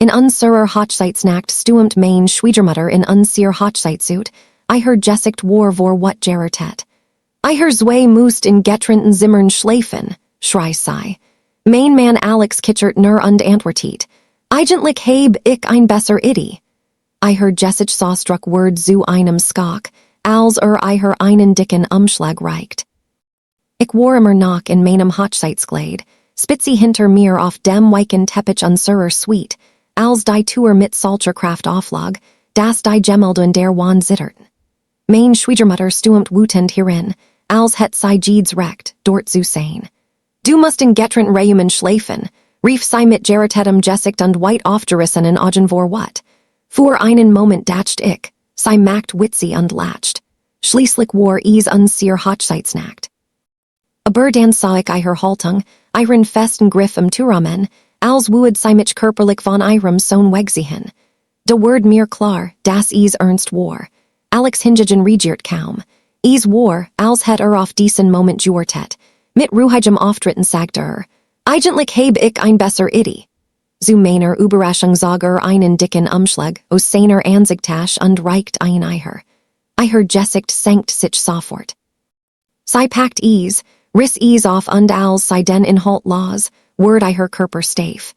In unsere Hochzeitsnacht stürmte Meine Schwiegermutter in unsere Hochzeitssuit, ihr Gesicht war vor wat gertet. Ihr zwei müsst in getrennten Zimmern schlafen, schrei sei. Mein Mann Alex kitchert nur und antwortet. Eigentlich heb ich ein besser Idee. Ihr Gesicht saustruck word zu einem Skak, als ihr einen dicken Umschlag reicht. Ich war immer noch in meinem Hochzeitskleid, spitzy hinter mir auf dem weichen Teppich unserer Suite, als die Tür mit solcher Kraft auflag, dass die Gemelden der Wand zitterten. Meine Schwiegermutter stürmt wütend hierin, als het sei Jeeds recht, dort zu sein. Du musst in getrennten Räumen schlafen, rief sei mit gertetem Gesicht und weit aufgerissenen Augen vor wat. Für einen Moment dacht ich, sei macht witzig und lacht. Schließlich war es unsere Hochzeitsnacht. Aber dann sah ich ihr Haltung, ihren festen Griff Türrahmen, als would sei mich körperlich von ihrem Sohn wegziehen. Da word mir klar, dass es ernst war. Alex hingegen regiert kaum. Es war, als het auf diesen Moment geurtet. Mit ruhigem Auftritten sagte eigentlich heb ich ein besser Idee. Zu meiner Überraschung sah einen dicken Umschlag aus seiner Ansichttasche und reicht ein ihr. Ihr Gesicht senkt sich sofort. Sie packt es, riss es auf und als sie den Inhalt las, word ihr Körper steif.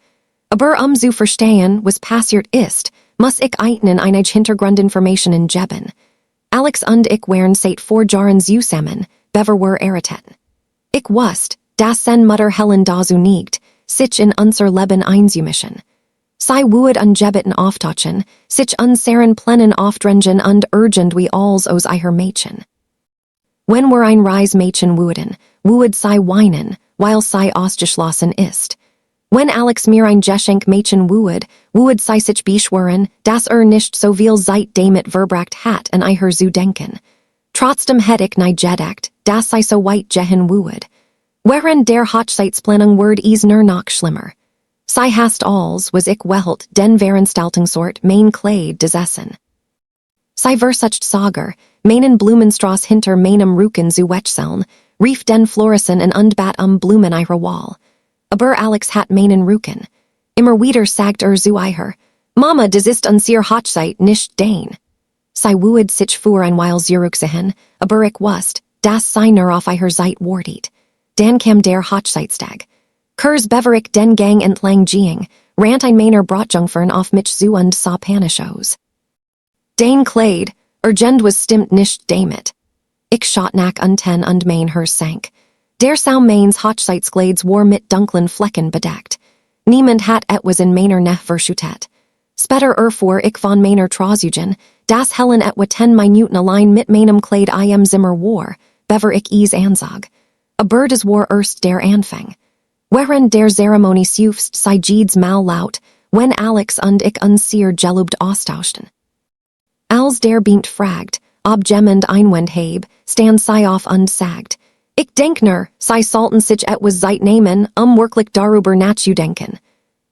Aber zu verstehen, was passiert ist, muss ich Ihnen einige Hintergrundinformationen geben. Alex und ich waren seit 4 Jahren zusammen, bever wir erreteten. Ich wusste, dass sen Mutter Helen dazu nicht, sich in unser Leben einzumischen. Sie would ungebeten auftauchen, sich unseren Plänen aufdrängen und irgendwie als aus ihr Mädchen. Wenn wir ein Reismädchen wurden, would sie weinen, weil sie ausgeschlossen ist. Wenn Alex mir ein Geschenk Mädchen would sie sich beschwören, dass nicht so viel Zeit damit verbracht hat an ihr zu denken. Trotzdem hätte ich nie gedacht, dass sie so weit gehen would. Während der Hochzeitsplanung word es nur noch schlimmer. Sie hast als, was ich wehelt, den Veranstaltungsort mein Kleid des Essen. Sie versucht sogar, meinen Blumenstrauß hinter meinem Rücken zu wechseln, rief den Floristen und bat Blumen ihrer Wall. Aber Alex hat meinen Rücken. Immer wieder sagt zu ihr, Mama, das ist unsere Hochzeit nicht dein. Sie would sich für ein Weile zurücksehen, aber ich wusste, dass sie nur auf ihr Seite wartet. Dann kam der Hochzeitstag. Kurs bever ich den Gang entlang ging, rant ein meiner Brautjungfern auf mich zu und sah Panischos. Den Kleid, Urgend was stimmt nicht damit. Ich schaut nach unten und mein Herz sank. Der Sau meins Hochzeitsklaids war mit dunklen Flecken bedeckt. Niemand hat etwas in meiner Nähe verschüttet. Später erfuhr ich von meiner Trauzugen, dass Helen etwa 10 Minuten allein mit meinem Kleid im Zimmer war, bever ich es ansag. Aber das war erst der Anfang. Während der Zeremonie seufzt sei Jeeds mal laut, wenn Alex und ich unsere Gelübde austauschten. Als der Beint fragt, ob jemand einwand heb, stand sie auf und sagt, ich denk nur, sie sollten sich etwas Zeit nehmen, wirklich darüber nachzudenken.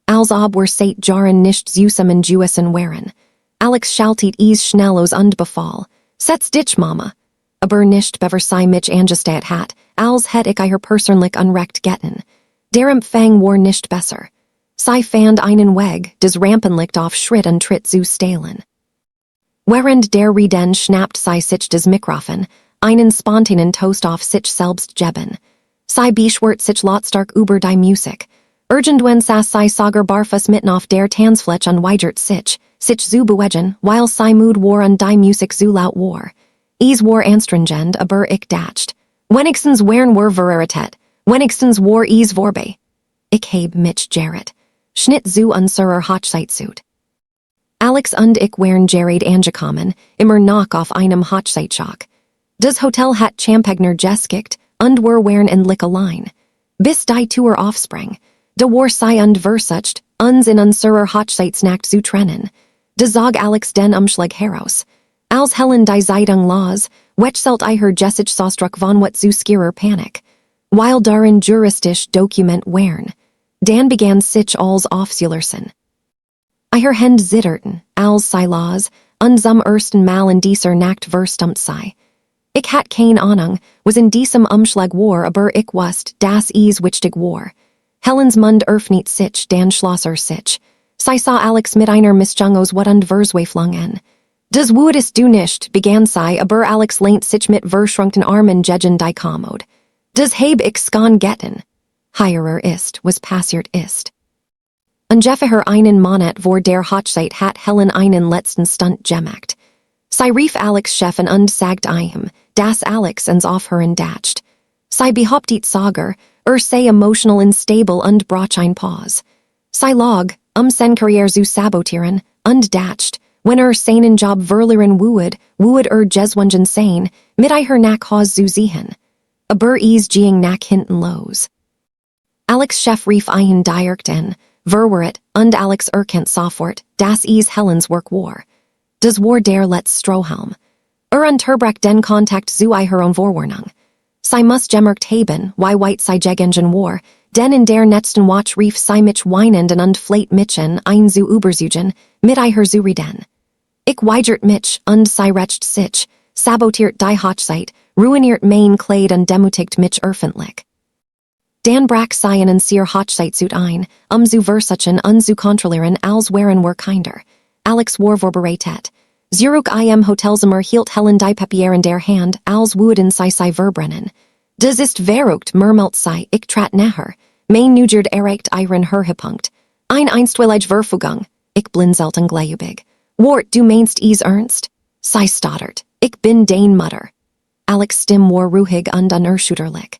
Als ob wir seit Jahren nicht zusammen gewesen wären. Alex schaltet es schnell aus und befahl, setz dich, Mama. Aber nicht bever sie mich angestat hat, als hätt ich ihr persönlich unrecht getten. Der Empfang war nicht besser. Sie fand einen Weg, des Rampenlicht auf Schritt und Tritt zu stehlen. Während der Reden schnappt sie sich des Mikrofon, einen spontanen Toast auf sich selbst geben. Sie beschwört sich lautstark über die Musik. Irgendwann saß sie sogar barfuß mitten auf der Tanzfläche und weigert sich zu bewegen, weil sie müde war und die Musik zu laut war. Es war anstrengend, aber ich dacht, wenigstens wären wir verheiratet, wenigstens war es vorbei. Ich heb mich gerät. Schnitt zu unserer Hochzeitssuit. Alex und ich wären gerät angekommen, immer noch auf einem Hochzeitsschock. Das Hotel hat Champagner geskickt, und wir wären endlich allein. Bis die Tour aufsprang. Da war sie und versucht, uns in unserer Hochzeitsnacht zu trennen. Da zog Alex den Umschlag heraus. Als Helen die Zeitung las, wechselt ihr Gesicht saustruck von wat zu schirer Panik. Weil darin juristisch Dokument wären. Dan begann sich als aufzulersen. Ihr Hände zitterten, als sie las, und zum ersten Mal in dieser Nacht verstummt sei. Ich hat keine Ahnung, was in diesem Umschlag war, aber ich wusste, dass es wichtig war. Helens Mund öffnet sich, dann schloss sich. Sei sah Alex mit einer Missjungos what und Verswaflungen. Des Woodest du nicht, begann sei, aber Alex lehnt sich mit verschrunkten Armen gegen die Kommode. Des heb ich skan getten. Heirer ist, was passiert ist. Ungefähr einen Monat vor der Hochzeit hat Helen einen letzten Stunt gemacht. Sie rief Alex Chefen und sagt ihm, dass Alex uns aufhören dacht. Sie behauptet sogar, sei emotional unstable und braucht ein Pause. Sie log, sen Karriere zu sabotieren, und dacht, wenn seinen Job verlieren would Jeswungen sein, mit nach Haus zu ziehen. Aber ging nach hinten los. Alex Chef rief einen direkt in, verwirrt, und Alex erkennt sofort, dass Helens Werk war. Das war der let's Strohhalm. Unterbrach den Kontakt zu ihrer Vorwarnung. Sie muss gemerkt haben, wie weit sie gegen war, denn in der nächsten Watch rief sie mich weinend und fleit Mitchen ein zu übersuchen, mit ihr zu reden. Ich weigert mich, und sie rächt sich, sabotiert die Hochzeit, ruiniert mein Kleid und demutigt mich öffentlich. Dan brach sie in sehr Hochzeitssuit ein, zu versuchen und zu kontrollieren, als wären wir kinder. Alex war vorbereitet. Zurück im Hotelzimmer hielt Helen die Papier in der Hand, als würden sie verbrennen. Das ist verrückt, murmelt sie, ich trat näher. Mein Neugierd erreicht ihren Höhepunkt. Einstweilige Verfügung. Ich blinzelte gläubig. Wart, du meinst ernst? Sie stottert. Ich bin dein Mutter. Alex' Stimme war ruhig und unerschütterlich.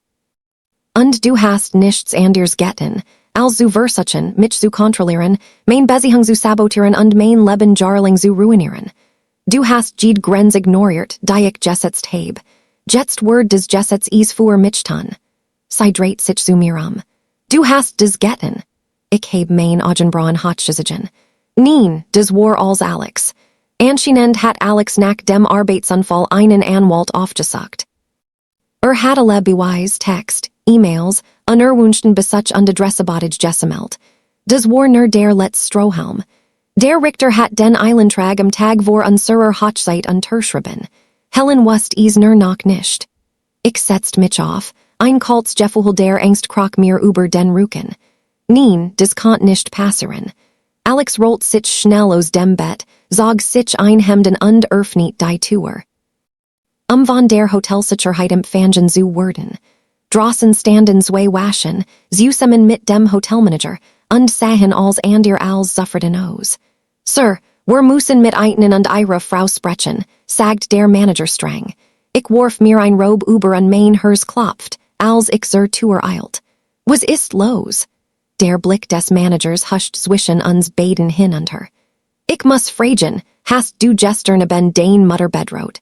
Und du hast nichts anders getan, als zu versuchen, mich zu kontrollieren, mein Beziehung zu sabotieren und mein Leben jarling zu ruinieren. Du hast jede Grenze ignoriert, die ich gesetzt habe. Jetzt word des Gesetzes für mich tun. Sie dreht sich zu mir Du hast des getan. Ich habe mein Augenbrauen hochgezogen. Nein, des war als Alex. Anscheinend hat Alex nach dem Arbeitsunfall einen Anwalt aufgesucht. Hatte alle Beweise, Text, E-Mails, unerwünschten Besuch und Adressebotage gesammelt. Des war nur der let's Strohhalm. Der Richter hat den Eilantrag am Tag vor unserer Hochzeit unterschrieben. Helen wusste nur noch nicht. Ich setzt mich auf, ein kaltes Gefühl der Angst kroch mir über den Rücken. Nein, das kann nicht passieren. Alex rollt sich schnell aus dem Bett, zog sich einhemden und öffnet die Tür. Von der Hotelsicherheit empfangen zu werden. Draußen standen zwei Waschen, zusammen mit dem Hotelmanager, und sahen als dir als zufrieden aus. Sir, wir müssen mit Ihnen und Ihrer Frau sprechen, sagt der Manager streng. Ich warf mir ein Robe über und mein Herz klopft, als ich zur Tür eilt. Was ist los? Der Blick des Managers huscht zwischen uns beiden hinunter. Ich muss fragen, hast du gestern ben dein Mutter bedroht?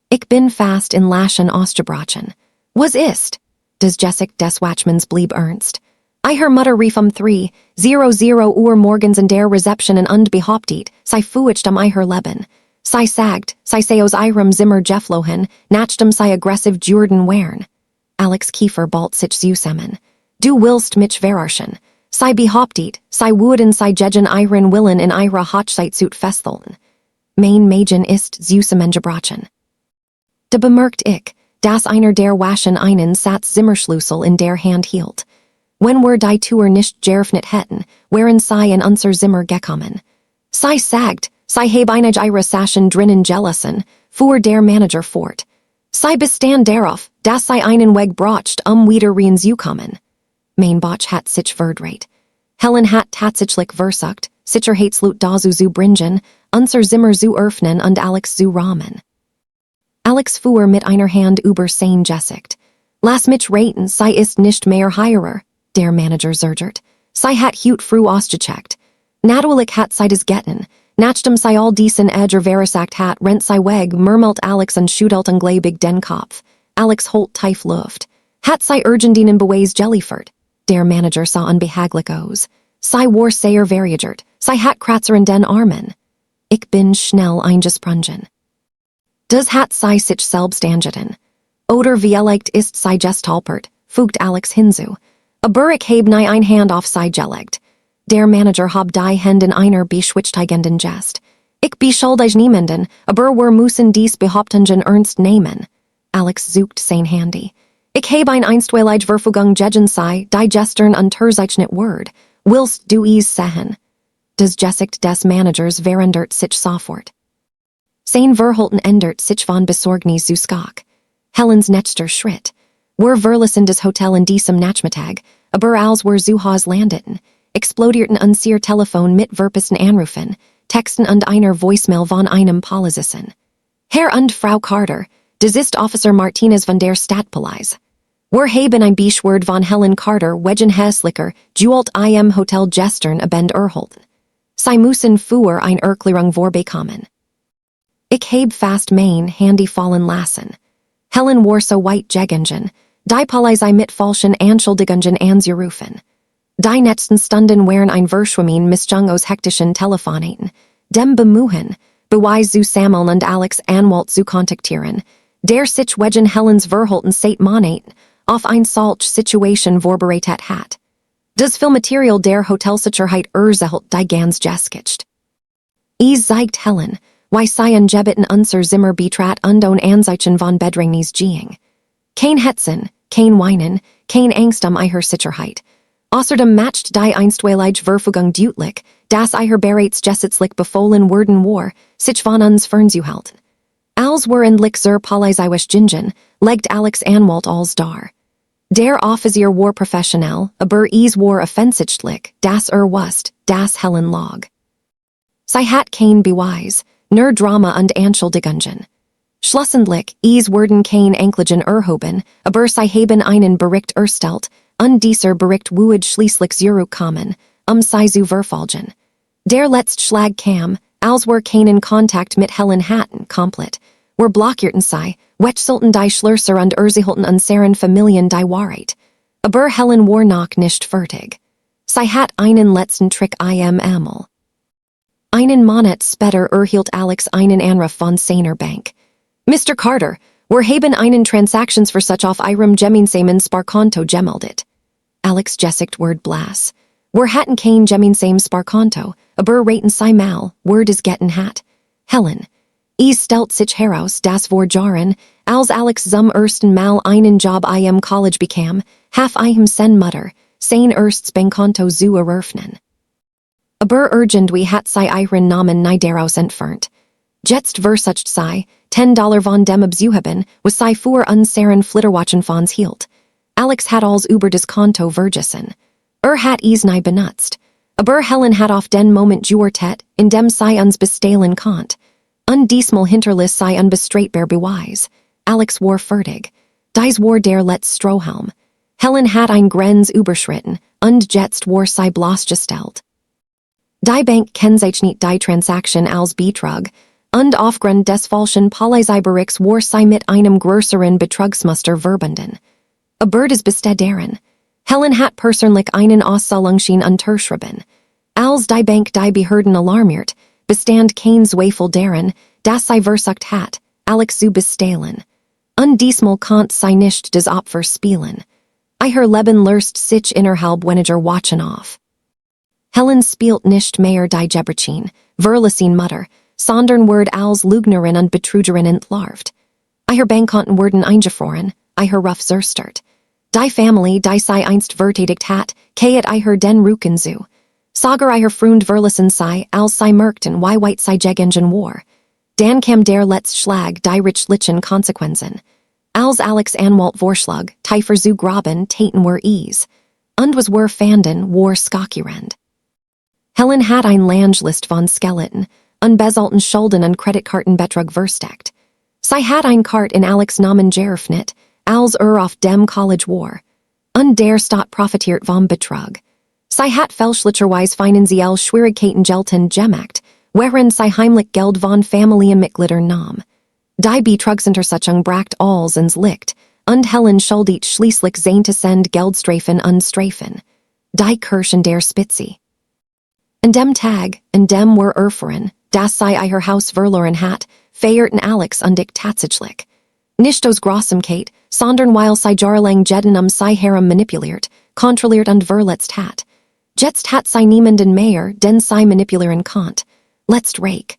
Ich bin fast in Laschen ausgebrochen. Was ist? Des Jessic des Watchmans blieb ernst. Ihre Mutter rief 3:00 Uhr morgens in der Rezeption und behauptet, sei furcht ihr Leben. Sei sagt, sei aus ihrem Zimmer geflohen, nachdem sei aggressiv Jordan wären. Alex Kiefer balt sich zusammen. Du willst mich verarschen. Sei behauptet, sei würden sei gegen ihren Willen in ihrer Hochzeitssuit festhalten. Mein Mädchen ist zusammengebrochen. Da bemerkt ich, dass einer der Waschen einen Satz-Zimmerschlüssel in der Hand hielt. Wenn wir die Tür nicht geöffnet hätten, wären sie in unser Zimmer gekommen. Sie sagt, sie habe einige ihre Sachen drinnen gelassen, fuhr der Manager fort. Sie bestand darauf, dass sie einen Weg braucht, wieder reinzukommen. Mein Botch hat sich verdreht. Helen hat tatsächlich versucht, Sicherheitslut dazu zu bringen, unser Zimmer zu öffnen und Alex zu rahmen. Alex fuhr mit einer Hand über sein Gesicht. Lass mich raten, sie ist nicht mehr Heirer, der Manager zögert. Sie hat Hut früh ausgecheckt. Natürlich hat sie das getan. Nachdem sie all diesen verursacht hat, rennt sie weg, murmelt Alex und schüttelt ungläubig den Kopf. Alex holt tief Luft. Hat sie irgendeinen Beweis geliefert? Der Manager sah unbehaglich aus. Sie war sehr verärgert. Sie hat Kratzer in den Armen. Ich bin schnell eingesprungen. Das hat sie sich selbst angeten. Oder vielleicht ist sie gestolpert, fügt Alex hinzu. Aber ich habe nie ein Hand auf sie gelegt. Der Manager hab die Hände in einer beschwichtigenden Gest. Ich beschuldige niemanden, aber wir müssen dies Behauptungen ernst nehmen. Alex sucht sein Handy. Ich habe ein einstweilige Verfügung gegen sie, die gestern unterzeichnet word. Willst du es sehen? des Gesicht des Managers verandert sich sofort. Sein Verhalten ändert sich von Besorgnis zu Skak. Helens nächster Schritt. Verlassen des Hotel in diesem Nachmittag, aber als zu Hause landeten, explodierten unser Telefon mit verpassten Anrufen, Texten und einer Voicemail von einem Polizisten. Herr und Frau Carter, das ist Officer Martinez von der Stadtpolizei. Haben ein Beschword von Helen Carter wegen hässlicher, Gewalt im Hotel gestern Abend erhalten. Sie müssen für ein Erklärung vorbeikommen. Ich habe fast mein Handy fallen lassen. Helen war so weit gegangen, die Polizei mit falschen Anschuldigungen anzurufen. Die nächsten Stunden waren ein Verschwimmen Missjungos hektischen Telefonaten, dem Bemühen, Beweise zu sammeln und Alex Anwalt zu kontaktieren, der sich wegen Helens Verhalten seit Monaten auf ein solch Situation vorbereitet hat. Das Filmmaterial der Hotelsicherheit erzählt die ganz Geschichte. Es zeigt Helen, wie sie an Gebeten unser Zimmer betrat und on Anzeichen von Bedrängnis ging. Kein Hetzen, kein Weinen, kein Angst ihrer Sicherheit. Außerdem matcht die einstweilige Verfügung deutlich, dass ihr bereits gesetzlich befohlen worden war, sich von uns fernzuhalten. Als endlich zur Polizeiwisch gingen, legt Alex Anwalt alles dar. Der Offizier war professionell, aber es war offensichtlich, dass wusste, dass Helen log. Sie hat kein Beweis, nur Drama und Anschuldigungen. Schlussendlich, es wurden kein Anklagen erhoben, aber sie haben einen Bericht erstellt, und dieser Bericht wurde schließlich zurückkommen, sie zu verfolgen. Der letzte Schlag kam, als keinen Kontakt mit Helen hatten, komplett, blockierten sie, wechselten die Schlösser und erzählten unseren Familien die Wahrheit. Aber Helen war noch nicht fertig. Sie hat einen letzten Trick einmal. Einen Monat später erhielt Alex einen Anruf von seiner Bank. Mr. Carter, haben einen Transaktionsversuch auf ihrem gemeinsamen Sparkonto gemeldet. Alex Gesicht word blass. Hatten kein gemeinsam Sparkonto, aber raten sie mal, es getten hat. Helen. Es stellt sich heraus, dass vor Jahren, als Alex zum ersten Mal einen Job im College bekam, half sen Mutter, sein erstes Bankkonto zu eröffnen. Aber irgendwie hat sie ihren Namen nie daraus entfernt. Jetzt versucht sie, $10 von dem abzuheben, was sie für unseren Flitterwatchenfonds hielt. Alex hat alles über das Konto vergessen. Hat es nie benutzt. Aber Helen hat auf den Moment gewartet, in dem sie uns bestehlen konnt. Und diesmal hinterließ sie unbestreitbar Beweis. Alex war fertig. Dies war der letzte Strohhalm. Helen hat ein Grenz überschritten, und jetzt war sie bloßgestellt. Die Bank kennzeichnet die Transaktion als Betrug, und aufgrund des falschen Polizeiberichts war sie mit einem größeren Betrugsmuster verbunden. Aber das besteht darin. Helen hat persönlich einen Auszahlungsschein unterschrieben. Als die Bank die Behörden alarmiert, bestand kein Zweifel darin, dass sie versucht hat, Alex zu bestehlen. Und diesmal konnte sie nicht das Opfer spielen. Ihr Leben löst sich innerhalb weniger Wochen auf. Helen spielt nicht mehr die Gebrechen, verlassen Mutter, sondern wird als Lügnerin und Betrügerin entlarvt. Ihr Bankkonten wurden eingefroren, ihr Ruf zerstört. Die Familie, die sie einst verteidigt hat, kehrt ihr den Rücken zu. Sogar ihr Freund verlassen sie, als sie merkten, wie weit sie gegangen war. Dann kam der letzte Schlag, die rechtlichen Konsequenzen. Als Alex Anwalt vorschlag, tiefer zu graben, taten wir es. Und was wir fanden, war schockierend. Helen hat ein Langlist von Skeleton, unbezahlten Schulden und Kreditkartenbetrug versteckt. Sie hat ein Kart in Alex Namen geöffnet, als auf dem College war. Und der Staat profitiert vom Betrug. Sie hat fälschlicherweise finanziell Schwierigkeiten geltend gemacht, während sie heimlich Geld von Familienmitgliedern nahm. Die Betrugsuntersuchung bracht alles ins Licht, und Helen schuldet schließlich seine Geldstrafen und Strafen. Die Kirchen der Spitze. An dem Tag, in dem wir erfahren, dass sie ihr Haus verloren hat, feierten Alex und ich tatsächlich. Nicht aus Grausamkeit, sondern weil sie jahrelang jeden sie herum manipuliert, kontrolliert und verletzt hat. Jetzt hat sie niemanden mehr, den sie manipulieren konnte. Letzt reich.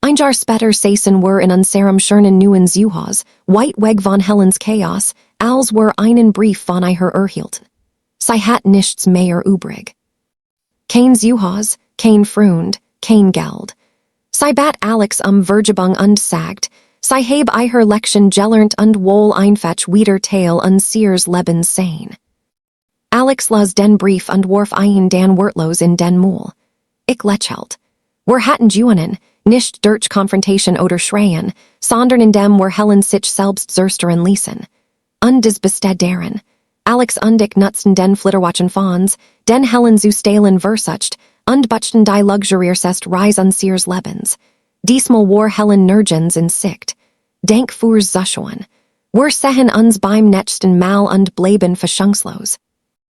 Ein Jahr später saßen wir in unserem schönen neuen Zuhause, weit weg von Helens Chaos, als wir einen Brief von ihr erhielten. Sie hat nichts mehr übrig. Kein Zuhause, kein Freund, kein Geld. Sie bat Alex Vergebung und sagt, sie habe ihre Lection gelernt und wohl einfach wieder Teil unseres Lebens sein. Alex las den Brief und warf ihn dan wortlos in den Müll. Ich lächelt. Wir hatten Juenen, nicht durch Konfrontation oder Schreien, sondern in dem wir Helen sich selbst zerstörern ließen. Und des bestederen. Alex und ich nutzten den Flitterwatchen Fonds, den Helen zu stehlen versucht, und buchten die Luxuriersest Reis unseres Lebens. Diesmal war Helen nirgends in Sicht. Denk fürs Zuschauen. Wir sehen uns beim nächsten Mal und bleiben verschungslos.